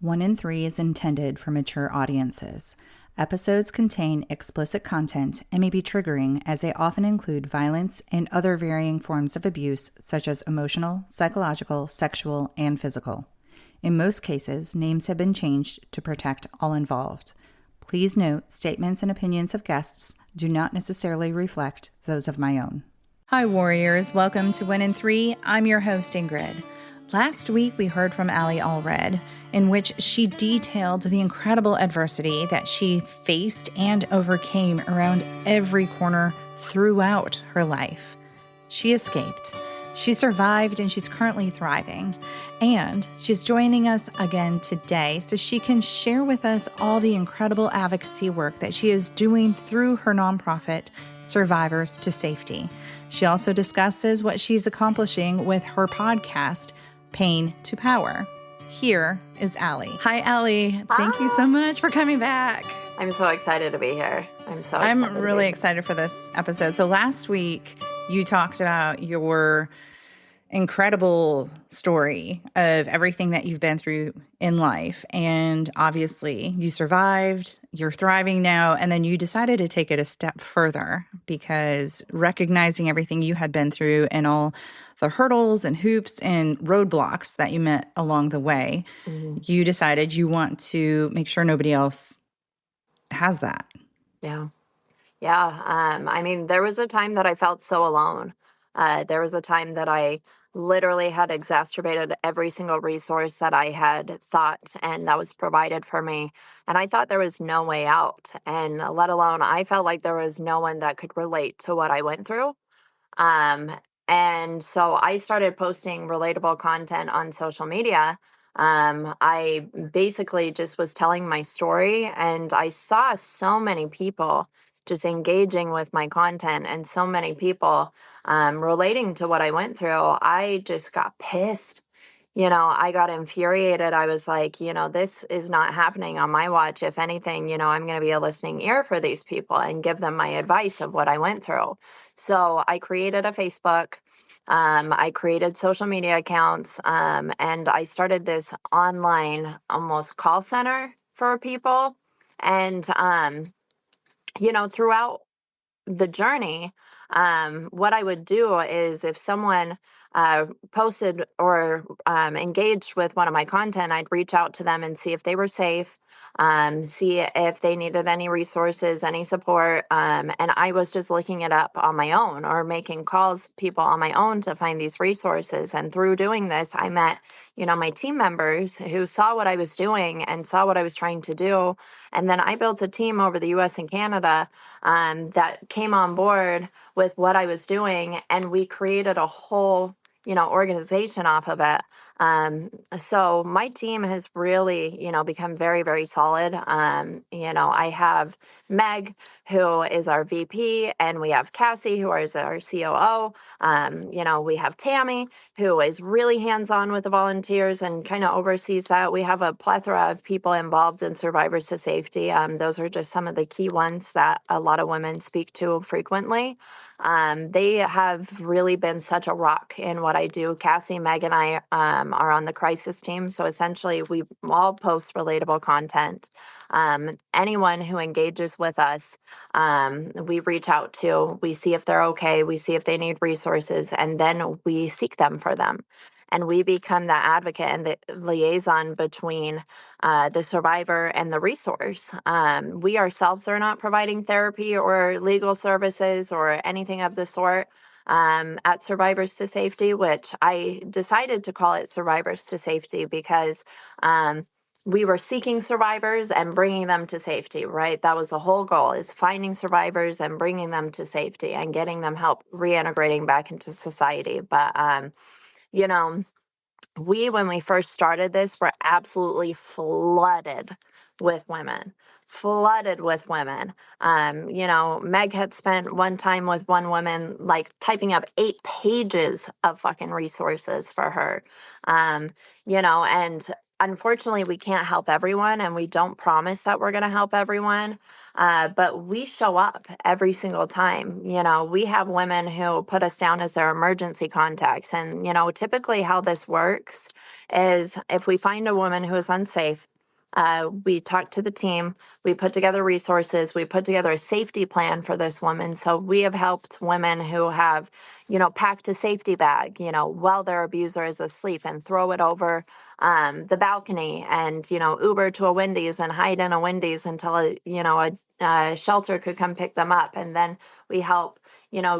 One in Three is intended for mature audiences. Episodes contain explicit content and may be triggering as they often include violence and other varying forms of abuse such as emotional, psychological, sexual, and physical. In most cases, names have been changed to protect all involved. Please note, statements and opinions of guests do not necessarily reflect those of my own. Hi, warriors. Welcome to One in Three. I'm your host, Ingrid. Last week, we heard from Allred, in which she detailed the incredible adversity that she faced and overcame around every corner throughout her life. She escaped, she survived, and she's currently thriving. And she's joining us again today so she can share with us all the incredible advocacy work that she is doing through her nonprofit, Survivors to Safety. She also discusses what she's accomplishing with her podcast, Pain to Power. Here is Allie. Hi, Allie. Hi. Thank you so much for coming back. I'm so excited to be here. I'm really excited for this episode. So last week, you talked about your incredible story of everything that you've been through in life. And obviously, you survived, you're thriving now, and then you decided to take it a step further because recognizing everything you had been through and all the hurdles and hoops and roadblocks that you met along the way, you decided you want to make sure nobody else has that. Yeah. I mean, there was a time that I felt so alone. There was a time that I literally had exacerbated every single resource that I had thought and that was provided for me. And I thought there was no way out. And let alone, I felt like there was no one that could relate to what I went through. And so I started posting relatable content on social media. I basically just was telling my story, and I saw so many people just engaging with my content and so many people relating to what I went through. I just got pissed. I got infuriated. I was like, this is not happening on my watch. If anything, I'm going to be a listening ear for these people and give them my advice of what I went through. So I created a Facebook. I created social media accounts, and I started this online almost call center for people. And, throughout the journey, what I would do is if someone posted or engaged with one of my content, I'd reach out to them and see if they were safe, see if they needed any resources, any support. And I was just looking it up on my own or making calls people on my own to find these resources. And through doing this, I met, my team members who saw what I was doing and saw what I was trying to do. And then I built a team over the US and Canada that came on board with what I was doing, and we created a whole organization off of it. So my team has really, become very, very solid. I have Meg, who is our VP, and we have Cassie, who is our COO. We have Tammy, who is really hands-on with the volunteers and kind of oversees that. We have a plethora of people involved in Survivors to Safety. Those are just some of the key ones that a lot of women speak to frequently. They have really been such a rock in what I do. Cassie, Meg, and I are on the crisis team. So essentially, we all post relatable content. Anyone who engages with us, we reach out to. We see if they're okay. We see if they need resources, and then we seek them for them. And we become the advocate and the liaison between the survivor and the resource. We ourselves are not providing therapy or legal services or anything of the sort at Survivors to Safety, which I decided to call it Survivors to Safety because we were seeking survivors and bringing them to safety, right? That was the whole goal, is finding survivors and bringing them to safety and getting them help reintegrating back into society. But when we first started this, were absolutely flooded with women. Meg had spent one time with one woman, like typing up 8 pages of fucking resources for her, and unfortunately, we can't help everyone, and we don't promise that we're going to help everyone. But we show up every single time. We have women who put us down as their emergency contacts. And, typically how this works is if we find a woman who is unsafe, we talk to the team, we put together resources, we put together a safety plan for this woman. So we have helped women who have, packed a safety bag, while their abuser is asleep and throw it over the balcony and, Uber to a Wendy's and hide in a Wendy's until, a shelter could come pick them up. And then we help,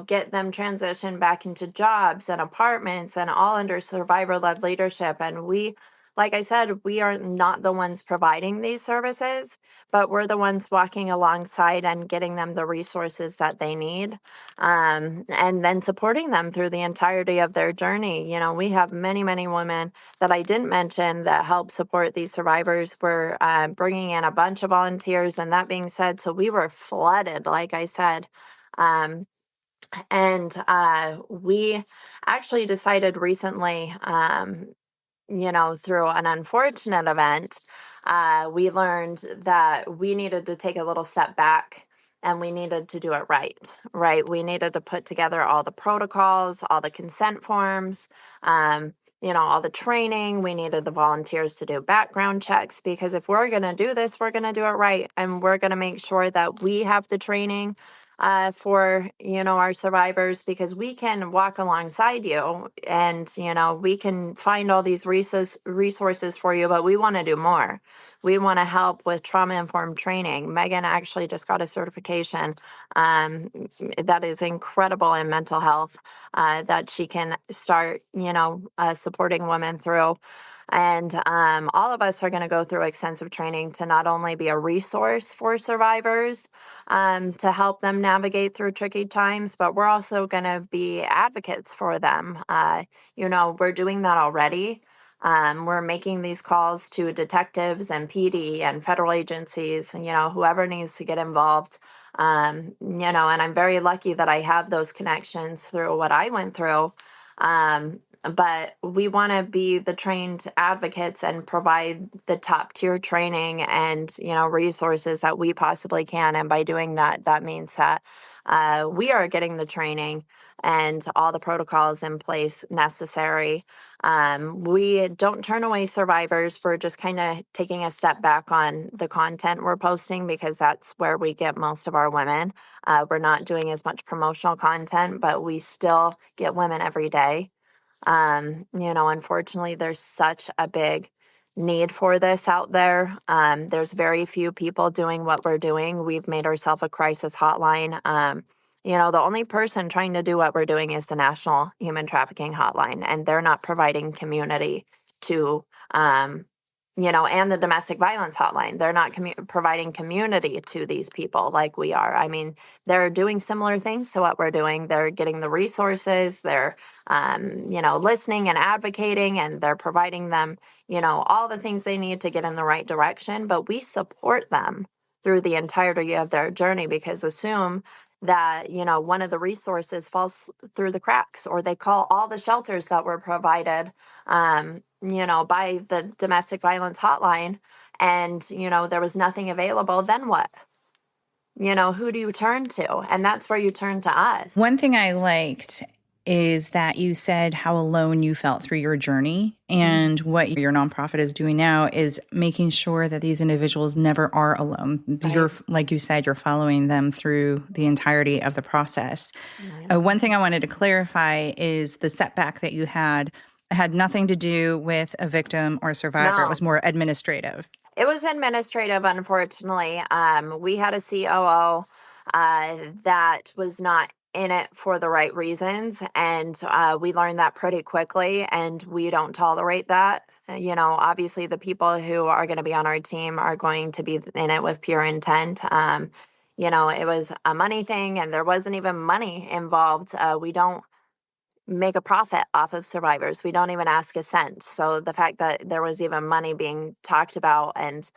get them transitioned back into jobs and apartments and all under survivor-led leadership. And like I said, we are not the ones providing these services, but we're the ones walking alongside and getting them the resources that they need, and then supporting them through the entirety of their journey. We have many, many women that I didn't mention that help support these survivors. We're bringing in a bunch of volunteers, and that being said, so we were flooded, like I said. And we actually decided recently, through an unfortunate event, we learned that we needed to take a little step back and we needed to do it right, right? We needed to put together all the protocols, all the consent forms, all the training. We needed the volunteers to do background checks, because if we're going to do this, we're going to do it right. And we're going to make sure that we have the training for our survivors, because we can walk alongside you and we can find all these resources for you, but we want to do more. We want to help with trauma-informed training. Megan actually just got a certification that is incredible in mental health, that she can start supporting women through. And all of us are going to go through extensive training to not only be a resource for survivors, to help them navigate through tricky times, but we're also going to be advocates for them. We're doing that already. We're making these calls to detectives and PD and federal agencies, whoever needs to get involved. And I'm very lucky that I have those connections through what I went through. But we want to be the trained advocates and provide the top tier training and, resources that we possibly can. And by doing that, that means that we are getting the training and all the protocols in place necessary. We don't turn away survivors. We're just kind of taking a step back on the content we're posting, because that's where we get most of our women. We're not doing as much promotional content, but we still get women every day. Unfortunately, there's such a big need for this out there. There's very few people doing what we're doing. We've made ourselves a crisis hotline. The only person trying to do what we're doing is the National Human Trafficking Hotline, and they're not providing community to, and the domestic violence hotline. They're not providing community to these people like we are. I mean, they're doing similar things to what we're doing. They're getting the resources, they're, listening and advocating, and they're providing them, all the things they need to get in the right direction. But we support them through the entirety of their journey, because assume that, one of the resources falls through the cracks, or they call all the shelters that were provided, by the domestic violence hotline, and, there was nothing available, then what? Who do you turn to? And that's where you turn to us. One thing I liked is that you said how alone you felt through your journey, and what your nonprofit is doing now is making sure that these individuals never are alone. Right. You're, like you said, you're following them through the entirety of the process. One thing I wanted to clarify is the setback that you had nothing to do with a victim or a survivor. No. It was more administrative. It was administrative, unfortunately. We had a COO that was not in it for the right reasons, and we learned that pretty quickly, and we don't tolerate that. Obviously the people who are going to be on our team are going to be in it with pure intent. It was a money thing, and there wasn't even money involved. We don't make a profit off of survivors. We don't even ask a cent. So the fact that there was even money being talked about and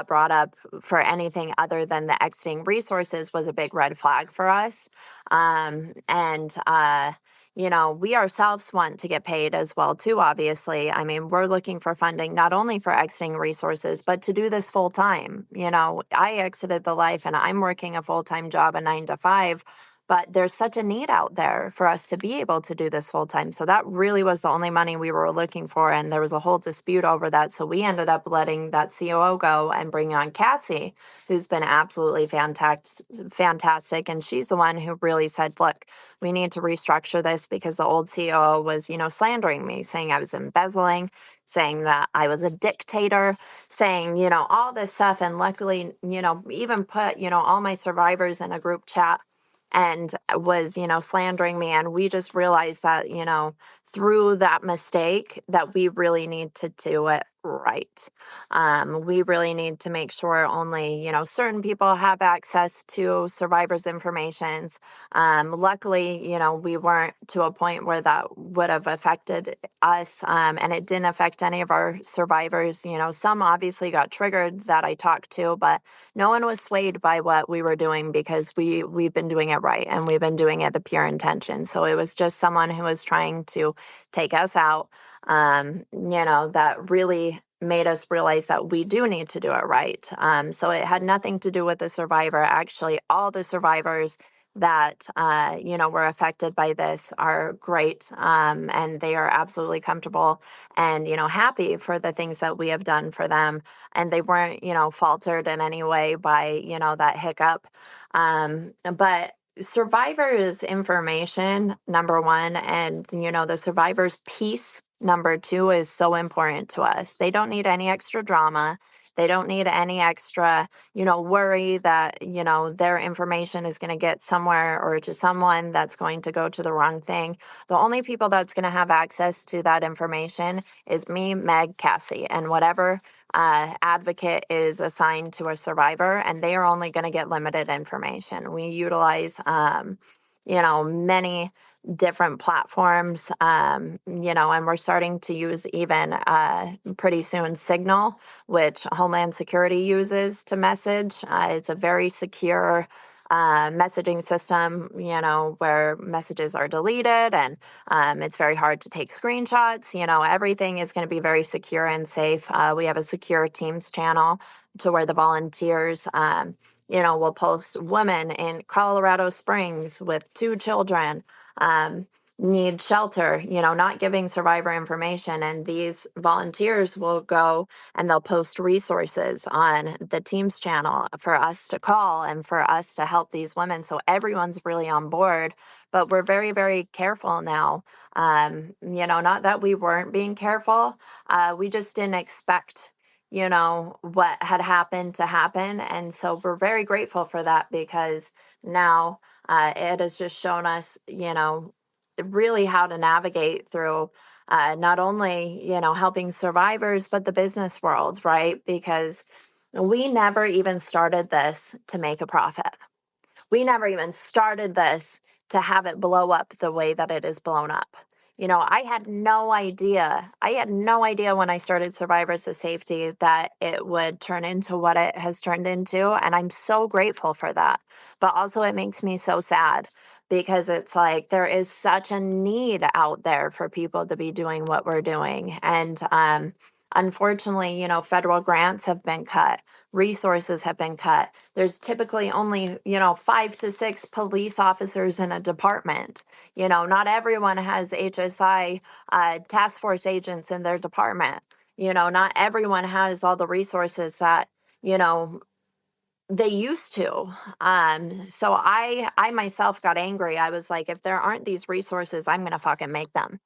brought up for anything other than the exiting resources was a big red flag for us. And we ourselves want to get paid as well too, obviously. I mean, we're looking for funding not only for exiting resources, but to do this full time. I exited the life and I'm working a full-time job, a 9 to 5, but there's such a need out there for us to be able to do this full time. So that really was the only money we were looking for. And there was a whole dispute over that. So we ended up letting that COO go and bring on Cassie, who's been absolutely fantastic. And she's the one who really said, look, we need to restructure this because the old COO was, slandering me, saying I was embezzling, saying that I was a dictator, saying, all this stuff. And luckily, even put, all my survivors in a group chat and was, slandering me. And we just realized that, through that mistake that we really need to do it right. We really need to make sure only, certain people have access to survivors' informations. Luckily, we weren't to a point where that would have affected us, and it didn't affect any of our survivors. Some obviously got triggered that I talked to, but no one was swayed by what we were doing because we've been doing it right and we've been doing it the pure intention. So it was just someone who was trying to take us out, that really made us realize that we do need to do it right. So it had nothing to do with the survivor. Actually, all the survivors that were affected by this are great, and they are absolutely comfortable and happy for the things that we have done for them, and they weren't faltered in any way by that hiccup. But survivors information, number one, and the survivors piece, number two, is so important to us. They don't need any extra drama. They don't need any extra, worry that, their information is going to get somewhere or to someone that's going to go to the wrong thing. The only people that's going to have access to that information is me, Meg, Cassie, and whatever advocate is assigned to a survivor, and they are only going to get limited information. We utilize, many different platforms, and we're starting to use even pretty soon Signal, which Homeland Security uses to message. It's a very secure messaging system, where messages are deleted and it's very hard to take screenshots. Everything is going to be very secure and safe. We have a secure Teams channel to where the volunteers, will post women in Colorado Springs with 2 children. Need shelter, not giving survivor information. And these volunteers will go and they'll post resources on the Teams channel for us to call and for us to help these women. So everyone's really on board, but we're very, very careful now. Not that we weren't being careful. We just didn't expect what had happened to happen. And so we're very grateful for that because now it has just shown us, really how to navigate through not only, helping survivors, but the business world, right? Because we never even started this to make a profit. We never even started this to have it blow up the way that it is blown up. I had no idea. I had no idea when I started Survivors of Safety that it would turn into what it has turned into. And I'm so grateful for that. But also it makes me so sad because it's like there is such a need out there for people to be doing what we're doing. And unfortunately, federal grants have been cut, resources have been cut. There's typically only, 5 to 6 police officers in a department. Not everyone has HSI task force agents in their department. Not everyone has all the resources that, they used to. So I myself got angry. I was like, if there aren't these resources, I'm going to fucking make them.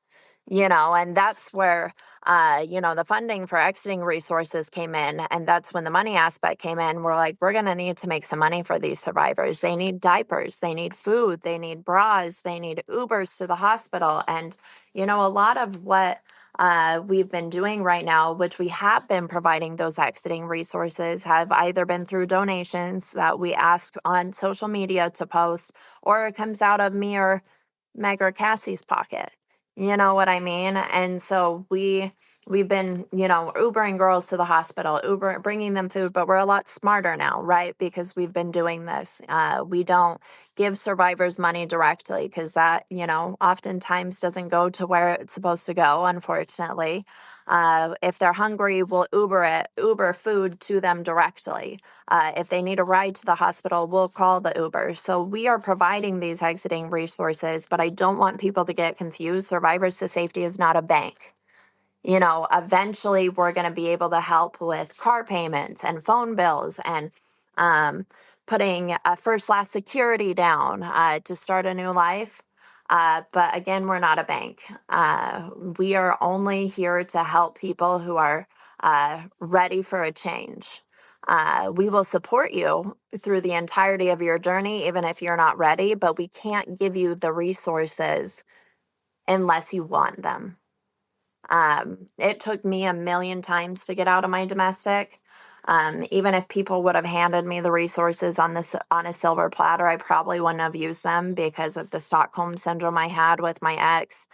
And that's where, the funding for exiting resources came in. And that's when the money aspect came in. We're like, we're going to need to make some money for these survivors. They need diapers, they need food, they need bras, they need Ubers to the hospital. And, a lot of what we've been doing right now, which we have been providing those exiting resources, have either been through donations that we ask on social media to post, or it comes out of me or Meg or Cassie's pocket. You know what I mean? And so we've been, Ubering girls to the hospital, bringing them food, but we're a lot smarter now, right? Because we've been doing this. We don't give survivors money directly because that, oftentimes doesn't go to where it's supposed to go, unfortunately. If they're hungry, we'll Uber food to them directly. If they need a ride to the hospital, we'll call the Uber. So we are providing these exiting resources, but I don't want people to get confused. Survivors to Safety is not a bank. Eventually we're going to be able to help with car payments and phone bills and um, putting a first last security down to start a new life. But again, we're not a bank. We are only here to help people who are ready for a change. We will support you through the entirety of your journey, even if you're not ready, but we can't give you the resources unless you want them. It took me a million times to get out of my domestic. Even if people would have handed me the resources on a silver platter, I probably wouldn't have used them because of the Stockholm syndrome I had with my ex,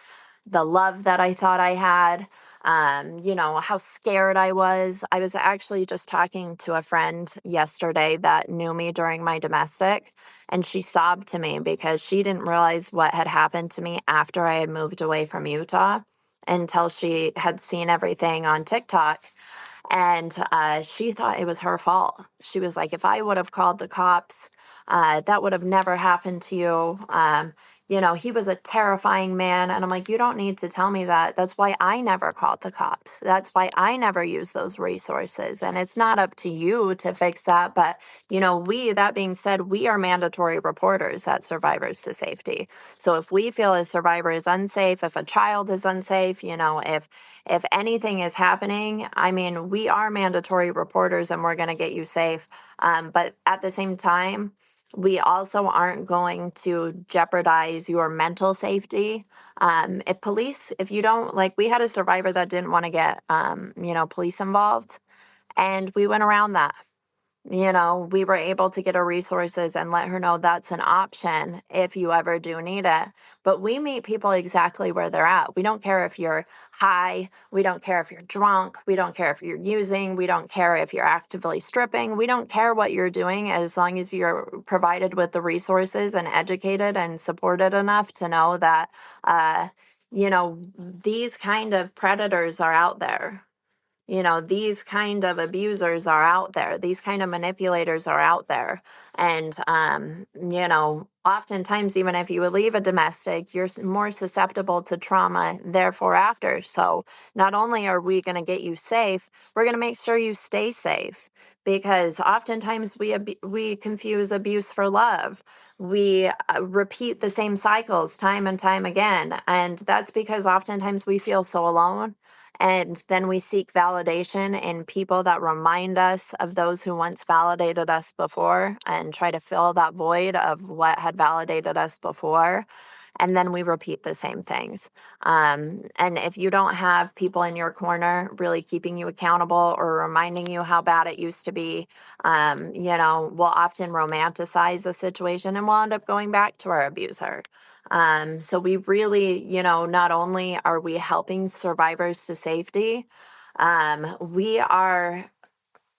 the love that I thought I had, how scared I was. I was actually just talking to a friend yesterday that knew me during my domestic, and she sobbed to me because she didn't realize what had happened to me after I had moved away from Utah until she had seen everything on TikTok. And she thought it was her fault. She was like, if I would have called the cops, that would have never happened to you. He was a terrifying man. And I'm like, you don't need to tell me that. That's why I never called the cops. That's why I never used those resources. And it's not up to you to fix that. But, that being said, we are mandatory reporters at Survivors to Safety. So if we feel a survivor is unsafe, if a child is unsafe, if anything is happening, I mean, we are mandatory reporters and we're going to get you safe. But at the same time, we also aren't going to jeopardize your mental safety. If you don't, like, we had a survivor that didn't want to get, police involved, and we went around that. We were able to get her resources and let her know that's an option if you ever do need it. But we meet people exactly where they're at. We don't care if you're high. We don't care if you're drunk. We don't care if you're using. We don't care if you're actively stripping. We don't care what you're doing as long as you're provided with the resources and educated and supported enough to know that, these kind of predators are out there. These kind of abusers are out there. These kind of manipulators are out there. And, oftentimes, even if you would leave a domestic, you're more susceptible to trauma, therefore, after. So, not only are we going to get you safe, we're going to make sure you stay safe because oftentimes we confuse abuse for love. We repeat the same cycles time and time again. And that's because oftentimes we feel so alone. And then we seek validation in people that remind us of those who once validated us before and try to fill that void of what had validated us before. And then we repeat the same things. And if you don't have people in your corner really keeping you accountable or reminding you how bad it used to be, we'll often romanticize the situation and we'll end up going back to our abuser. So we really, not only are we helping survivors to safety, we are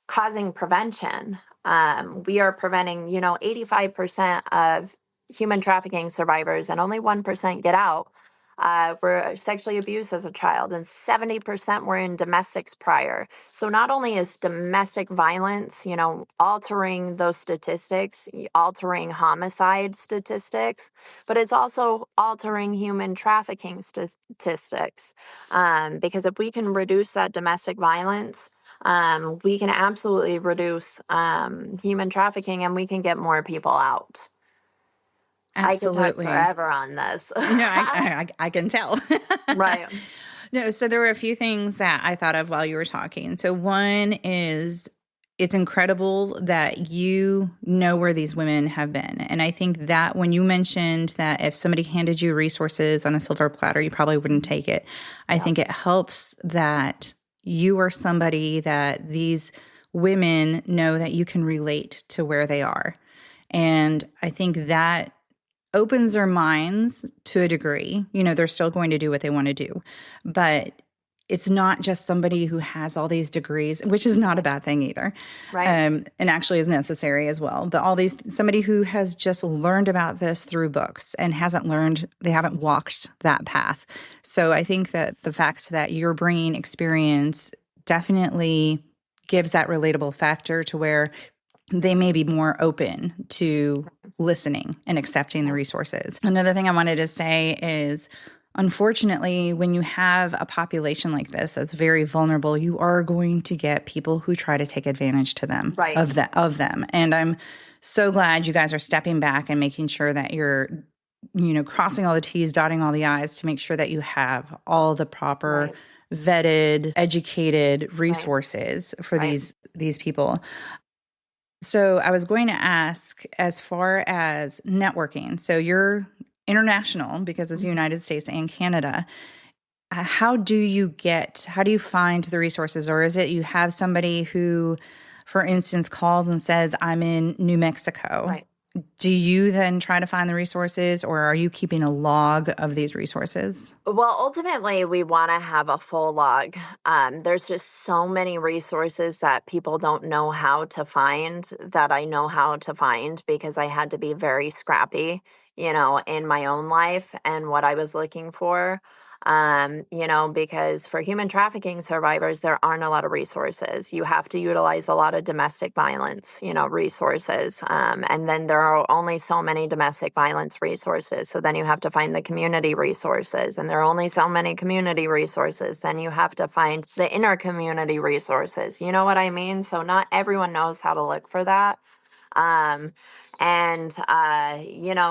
causing prevention. We are preventing, 85% of human trafficking survivors and only 1% get out. Were sexually abused as a child, and 70% were in domestics prior. So not only is domestic violence, altering those statistics, altering homicide statistics, but it's also altering human trafficking statistics. Because if we can reduce that domestic violence, we can absolutely reduce human trafficking and we can get more people out. I could talk Absolutely. forever on this. No, I can tell. Right. No, so there were a few things that I thought of while you were talking. So one is it's incredible that you know where these women have been. And I think that when you mentioned that if somebody handed you resources on a silver platter, you probably wouldn't take it. I think it helps that you are somebody that these women know that you can relate to where they are. And I think that opens their minds to a degree. You know, they're still going to do what they want to do, but it's not just somebody who has all these degrees, which is not a bad thing either, Right. and actually is necessary as well. But somebody who has just learned about this through books and they haven't walked that path. So I think that the fact that you're bringing experience definitely gives that relatable factor to where they may be more open to listening and accepting the resources. Another thing I wanted to say is, unfortunately, when you have a population like this that's very vulnerable, you are going to get people who try to take advantage Right. of them. And I'm so glad you guys are stepping back and making sure that you're, crossing all the T's, dotting all the I's to make sure that you have all the proper vetted, educated resources for these people. So I was going to ask, as far as networking, so you're international because it's the United States and Canada. How do you find the resources? Or is it you have somebody who, for instance, calls and says, I'm in New Mexico. Right. Do you then try to find the resources, or are you keeping a log of these resources? Well, ultimately, we want to have a full log. There's just so many resources that people don't know how to find that I know how to find because I had to be very scrappy, in my own life and what I was looking for. Because for human trafficking survivors, there aren't a lot of resources. You have to utilize a lot of domestic violence, resources. And then there are only so many domestic violence resources. So then you have to find the community resources, and there are only so many community resources. Then you have to find the inner community resources. You know what I mean? So not everyone knows how to look for that.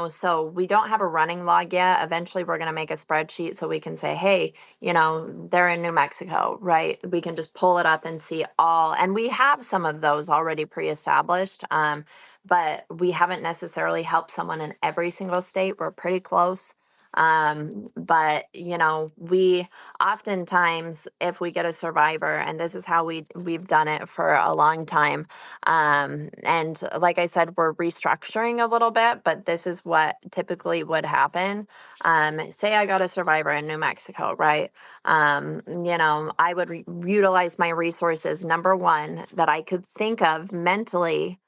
So we don't have a running log yet. Eventually we're going to make a spreadsheet so we can say, hey, they're in New Mexico, right? We can just pull it up and see and we have some of those already pre-established. But we haven't necessarily helped someone in every single state. We're pretty close. But we oftentimes, if we get a survivor, and this is how we've done it for a long time, and like I said, we're restructuring a little bit, but this is what typically would happen. Say I got a survivor in New Mexico, right? I would utilize my resources, number one, that I could think of mentally,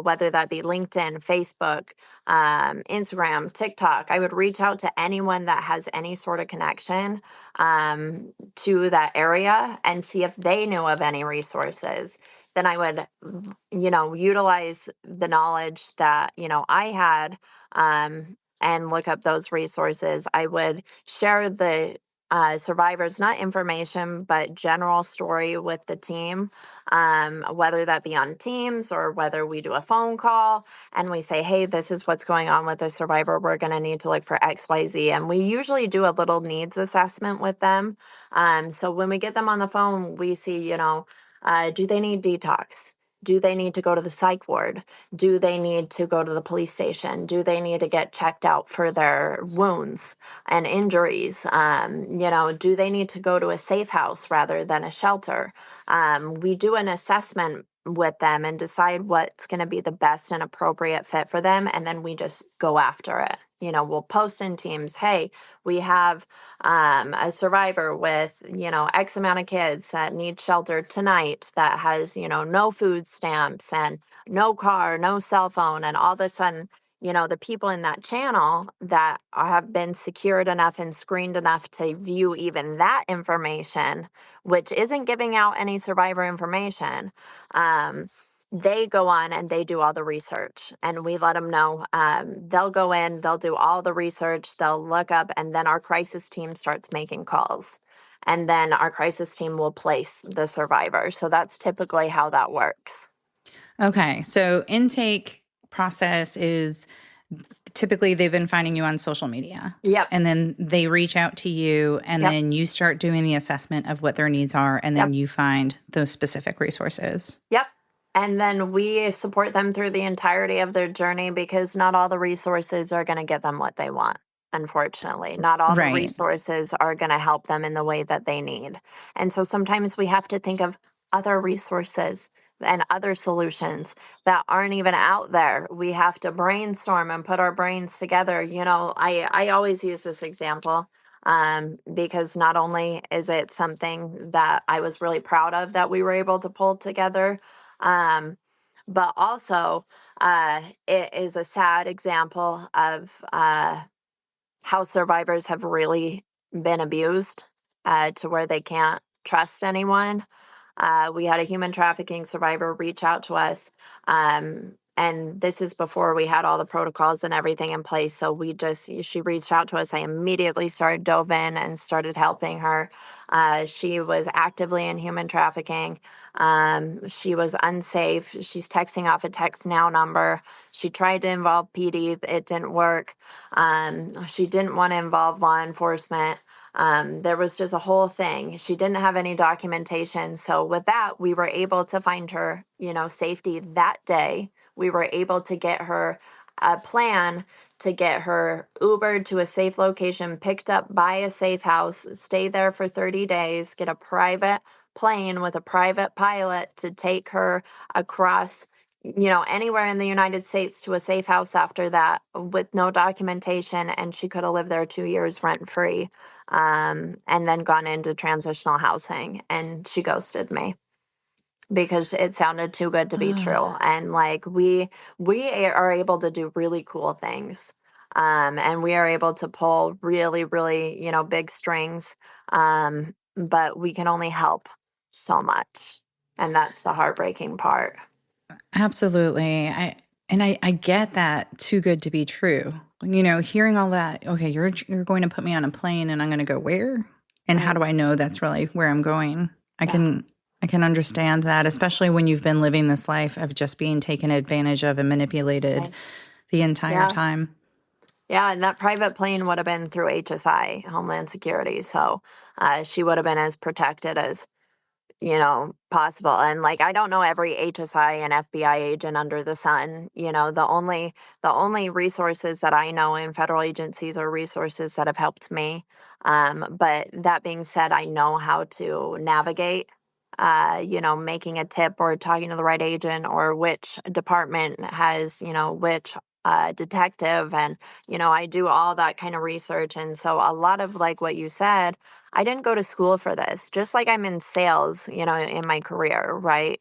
whether that be LinkedIn, Facebook, Instagram, TikTok. I would reach out to anyone that has any sort of connection to that area and see if they knew of any resources. Then I would, utilize the knowledge that, I had, and look up those resources. I would share the survivors, not information, but general story with the team, whether that be on Teams or whether we do a phone call and we say, hey, this is what's going on with the survivor. We're going to need to look for XYZ. And we usually do a little needs assessment with them. So when we get them on the phone, we see, do they need detox? Do they need to go to the psych ward? Do they need to go to the police station? Do they need to get checked out for their wounds and injuries? Do they need to go to a safe house rather than a shelter? We do an assessment with them and decide what's going to be the best and appropriate fit for them. And then we just go after it. We'll post in Teams, hey, we have a survivor with, X amount of kids that need shelter tonight that has, no food stamps and no car, no cell phone. And all of a sudden, the people in that channel that have been secured enough and screened enough to view even that information, which isn't giving out any survivor information, they go on and they do all the research, and we let them know. They'll go in, they'll do all the research, they'll look up, and then our crisis team starts making calls. And then our crisis team will place the survivor. So that's typically how that works. Okay. So intake process is typically they've been finding you on social media. Yep. And then they reach out to you, and then you start doing the assessment of what their needs are, and then you find those specific resources. Yep. And then we support them through the entirety of their journey, because not all the resources are going to get them what they want. Unfortunately, not all the resources are going to help them in the way that they need. And so sometimes we have to think of other resources and other solutions that aren't even out there. We have to brainstorm and put our brains together. I always use this example because not only is it something that I was really proud of that we were able to pull together, but also it is a sad example of how survivors have really been abused to where they can't trust anyone. We had a human trafficking survivor reach out to us. And this is before we had all the protocols and everything in place. So she reached out to us. I immediately started dove in and started helping her. She was actively in human trafficking. She was unsafe. She's texting off a text now number. She tried to involve PD. It didn't work. She didn't want to involve law enforcement. There was just a whole thing. She didn't have any documentation. So with that, we were able to find her, safety that day. We were able to get her a plan to get her Ubered to a safe location, picked up by a safe house, stay there for 30 days, get a private plane with a private pilot to take her across anywhere in the United States to a safe house after that with no documentation. And she could have lived there 2 years rent free, and then gone into transitional housing. And she ghosted me because it sounded too good to be true. And like we are able to do really cool things. And we are able to pull really, really, big strings. But we can only help so much. And that's the heartbreaking part. Absolutely. I get that too good to be true. Hearing all that, okay, you're going to put me on a plane and I'm going to go where? And how do I know that's really where I'm going? I can understand that, especially when you've been living this life of just being taken advantage of and manipulated the entire time. Yeah, and that private plane would have been through HSI, Homeland Security. So she would have been as protected as possible. And like, I don't know every HSI and FBI agent under the sun. The only resources that I know in federal agencies are resources that have helped me. But that being said, I know how to navigate, making a tip or talking to the right agent or which department has, which detective. And, I do all that kind of research. And so a lot of like what you said, I didn't go to school for this, just like I'm in sales, in my career, right?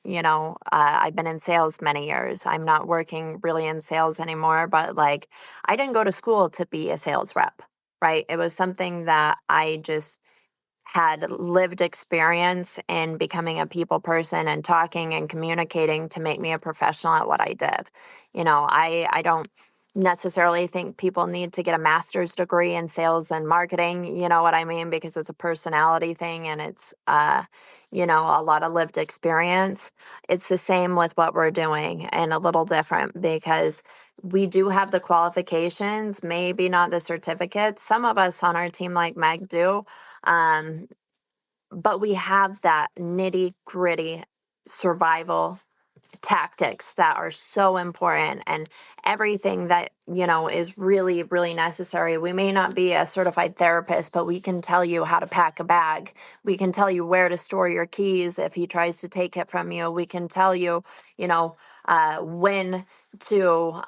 I've been in sales many years. I'm not working really in sales anymore, but like I didn't go to school to be a sales rep, right? It was something that I just had lived experience in becoming a people person and talking and communicating to make me a professional at what I did. I don't necessarily think people need to get a master's degree in sales and marketing, you know what I mean? Because it's a personality thing and it's, a lot of lived experience. It's the same with what we're doing and a little different because we do have the qualifications, maybe not the certificates. Some of us on our team, like Meg, do. But we have that nitty gritty survival tactics that are so important and everything that is really, really necessary. We may not be a certified therapist, but we can tell you how to pack a bag. We can tell you where to store your keys if he tries to take it from you. We can tell you when to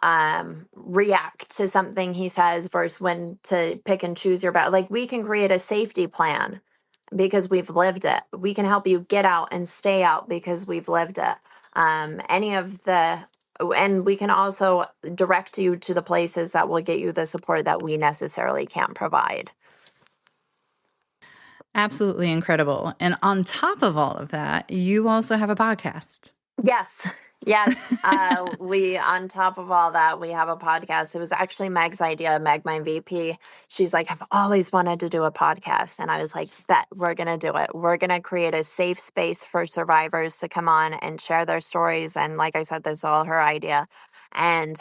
react to something he says versus when to pick and choose your bag. Like we can create a safety plan because we've lived it. We can help you get out and stay out because we've lived it. And we can also direct you to the places that will get you the support that we necessarily can't provide. Absolutely incredible. And on top of all of that, you also have a podcast. Yes. On top of all that, we have a podcast. It was actually Meg's idea, Meg, my VP. She's like, I've always wanted to do a podcast. And I was like, bet we're going to do it. We're going to create a safe space for survivors to come on and share their stories. And like I said, this is all her idea. And,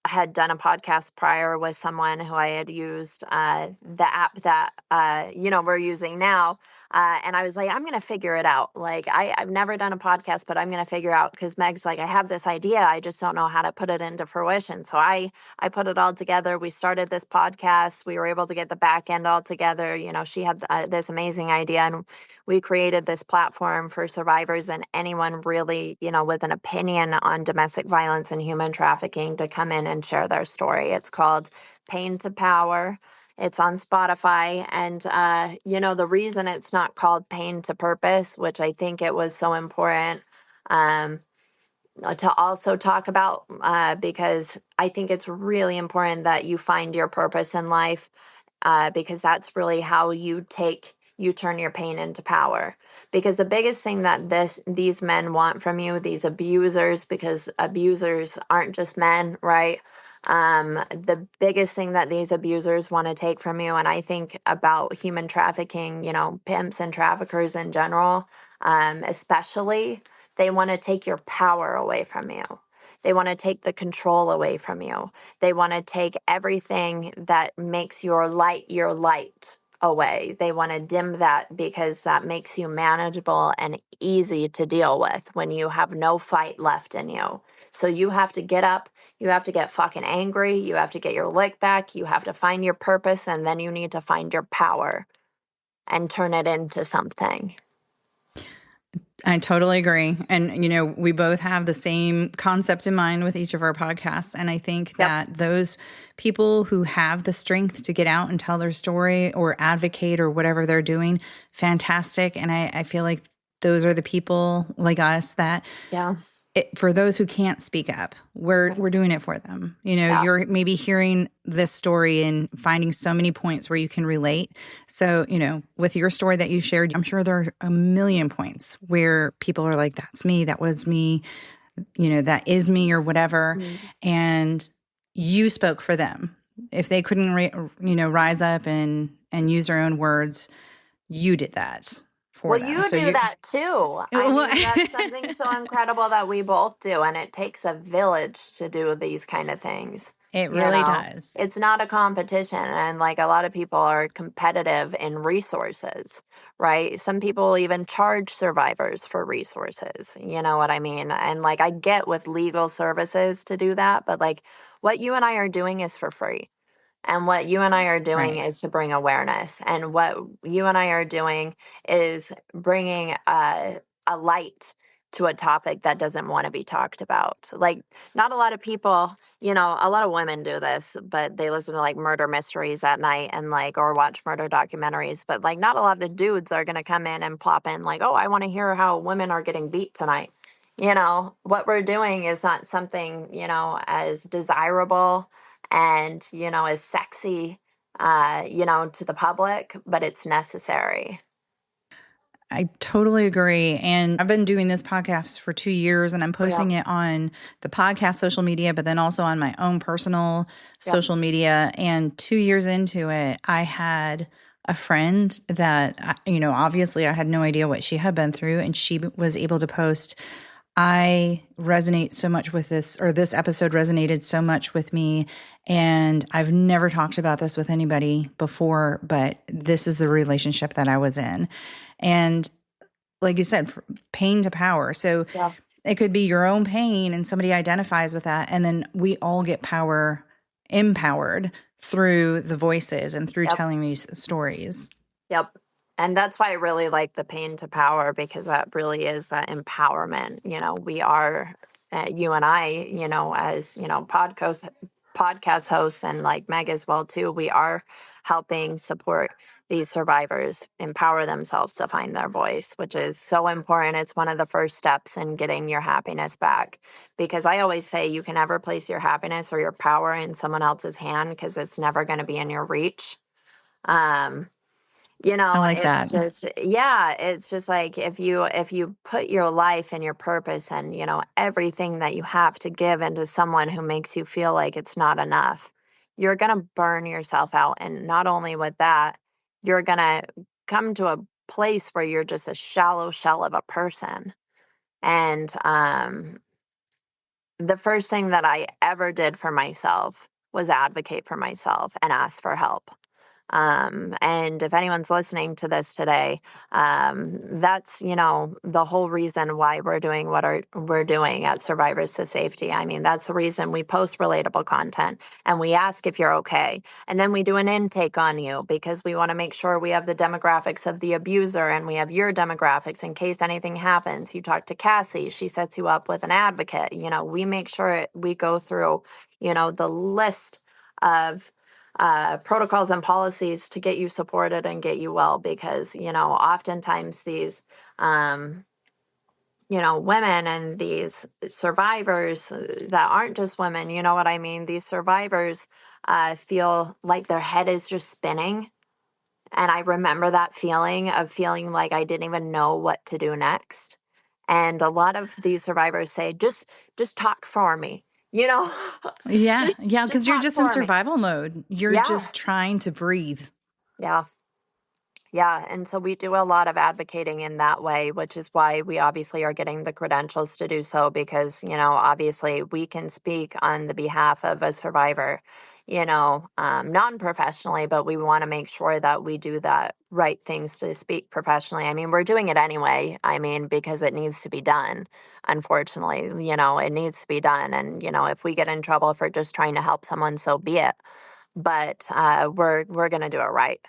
had done a podcast prior with someone who I had used the app that we're using now, and I was like, I'm gonna figure it out. Like I've never done a podcast, but I'm gonna figure out, because Meg's like, I have this idea, I just don't know how to put it into fruition. So I put it all together. We started this podcast. We were able to get the back end all together. She had this amazing idea, and we created this platform for survivors and anyone really, with an opinion on domestic violence and human trafficking to come in and share their story. It's called Pain to Power. It's on Spotify. And, the reason it's not called Pain to Purpose, which I think it was so important to also talk about, because I think it's really important that you find your purpose in life, because that's really how you turn your pain into power. Because the biggest thing that these men want from you, these abusers, because abusers aren't just men, right? The biggest thing that these abusers want to take from you, and I think about human trafficking, pimps and traffickers in general, especially, they want to take your power away from you. They want to take the control away from you. They want to take everything that makes your light away. They want to dim that, because that makes you manageable and easy to deal with when you have no fight left in you. So you have to get up, you have to get fucking angry, you have to get your lick back, you have to find your purpose, and then you need to find your power and turn it into something. I totally agree. And, we both have the same concept in mind with each of our podcasts. And I think that those people who have the strength to get out and tell their story or advocate or whatever they're doing, fantastic. And I feel like those are the people like us that, for those who can't speak up, we're doing it for them. You're maybe hearing this story and finding so many points where you can relate. So, with your story that you shared, I'm sure there are a million points where people are like, that's me, that was me, that is me, or whatever. Mm-hmm. And you spoke for them. If they couldn't, rise up and use their own words, you did that. Well, you do that too. I mean, that's something so incredible that we both do, and it takes a village to do these kind of things. It really does. It's not a competition, and like a lot of people are competitive in resources, right? Some people even charge survivors for resources. You know what I mean? And like I get with legal services to do that, but like what you and I are doing is for free. And what you and I are doing is to bring awareness. And what you and I are doing is bringing a light to a topic that doesn't want to be talked about. Like, not a lot of people, a lot of women do this, but they listen to like murder mysteries at night and or watch murder documentaries. But like, not a lot of dudes are going to come in and plop in like, oh, I want to hear how women are getting beat tonight. What we're doing is not something, as desirable and, is sexy, to the public, but it's necessary. I totally agree. And I've been doing this podcast for 2 years, and I'm posting it on the podcast social media, but then also on my own personal social media. And 2 years into it, I had a friend that, obviously I had no idea what she had been through, and she was able to post, I resonate so much with this, or this episode resonated so much with me. And I've never talked about this with anybody before, but this is the relationship that I was in. And like you said, pain to power. So it could be your own pain and somebody identifies with that. And then we all get empowered through the voices and through telling these stories. Yep. And that's why I really like the pain to power, because that really is that empowerment. We are, you and I, as, podcast hosts, and like Meg as well too, we are helping support these survivors empower themselves to find their voice, which is so important. It's one of the first steps in getting your happiness back, because I always say you can never place your happiness or your power in someone else's hand, because it's never going to be in your reach. I like it's that. it's just like if you put your life and your purpose and, everything that you have to give into someone who makes you feel like it's not enough, you're going to burn yourself out. And not only with that, you're going to come to a place where you're just a shallow shell of a person. And the first thing that I ever did for myself was advocate for myself and ask for help. And if anyone's listening to this today, that's, the whole reason why we're doing what we're doing at Survivors to Safety. I mean, that's the reason we post relatable content and we ask if you're okay. And then we do an intake on you because we want to make sure we have the demographics of the abuser and we have your demographics in case anything happens. You talk to Cassie, she sets you up with an advocate. We make sure we go through, the list of protocols and policies to get you supported and get you well, because oftentimes these women and these survivors that aren't just women, you know what I mean, these survivors feel like their head is just spinning. And I remember that feeling of feeling like I didn't even know what to do next. And a lot of these survivors say, just talk for me. Yeah. Yeah. Because you're just in survival mode. You're Yeah. just trying to breathe. Yeah. Yeah. And so we do a lot of advocating in that way, which is why we obviously are getting the credentials to do so, because, obviously we can speak on the behalf of a survivor, non-professionally, but we want to make sure that we do the right things to speak professionally. I mean, we're doing it anyway. I mean, because it needs to be done. Unfortunately, it needs to be done. And, if we get in trouble for just trying to help someone, so be it. But we're going to do it right.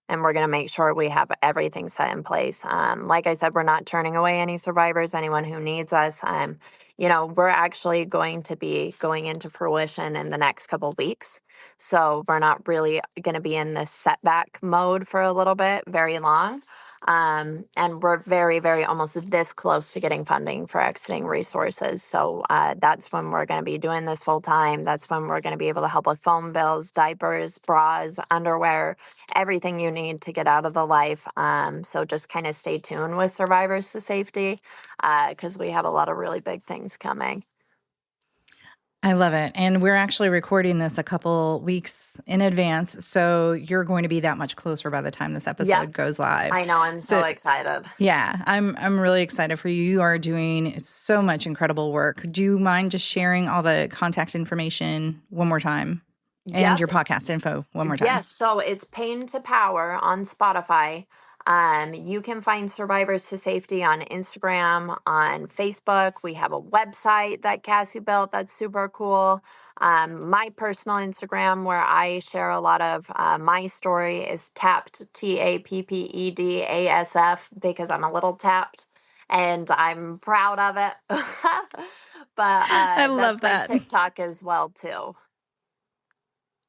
And we're going to make sure we have everything set in place. Like I said, we're not turning away any survivors, anyone who needs us. We're actually going to be going into fruition in the next couple of weeks. So we're not really going to be in this setback mode for a little bit, very long. And we're very, very almost this close to getting funding for exiting resources. So that's when we're going to be doing this full time. That's when we're going to be able to help with phone bills, diapers, bras, underwear, everything you need to get out of the life. So just kind of stay tuned with Survivors to Safety because we have a lot of really big things coming. I love it. And we're actually recording this a couple weeks in advance. So you're going to be that much closer by the time this episode goes live. I know. I'm so excited. Yeah, I'm really excited for you. You are doing so much incredible work. Do you mind just sharing all the contact information one more time? And your podcast info one more time? Yes. So it's Pain to Power on Spotify. You can find Survivors to Safety on Instagram, on Facebook. We have a website that Cassie built that's super cool. My personal Instagram, where I share a lot of my story, is tapped, TAPPEDASF, because I'm a little tapped and I'm proud of it. But I love that. My TikTok as well too.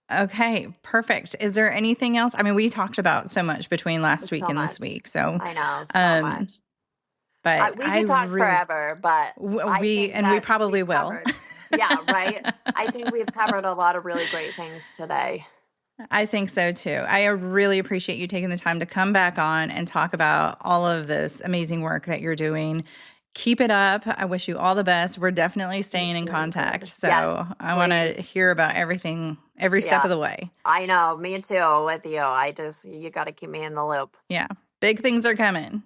Okay, perfect. Is there anything else? I mean, we talked about so much between last week and this week. So I know so much. But we could talk forever, but we probably will. Yeah, right. I think we've covered a lot of really great things today. I think so too. I really appreciate you taking the time to come back on and talk about all of this amazing work that you're doing. Keep it up. I wish you all the best. We're definitely staying in contact. So yes, I want to hear about everything, every step of the way. I know. Me too with you. You got to keep me in the loop. Yeah. Big things are coming.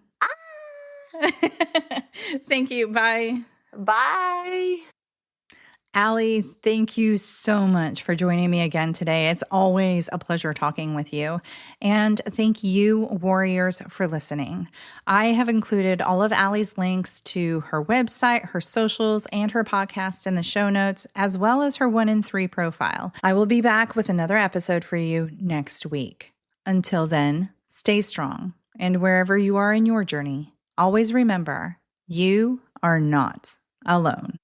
Thank you. Bye. Bye. Allie, thank you so much for joining me again today. It's always a pleasure talking with you. And thank you, warriors, for listening. I have included all of Allie's links to her website, her socials, and her podcast in the show notes, as well as her 1 in 3 profile. I will be back with another episode for you next week. Until then, stay strong. And wherever you are in your journey, always remember, you are not alone.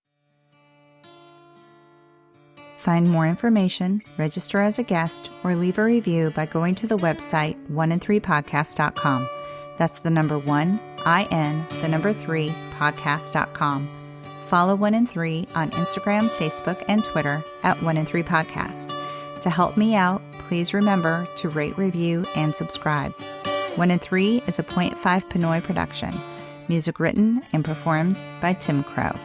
Find more information, register as a guest, or leave a review by going to the website 1in3podcast.com. That's the number 1, IN, the number 3, podcast.com. Follow 1 in 3 on Instagram, Facebook, and Twitter at 1 in 3 podcast. To help me out, please remember to rate, review, and subscribe. 1 in 3 is a .5 Pinoy production. Music written and performed by Tim Crow.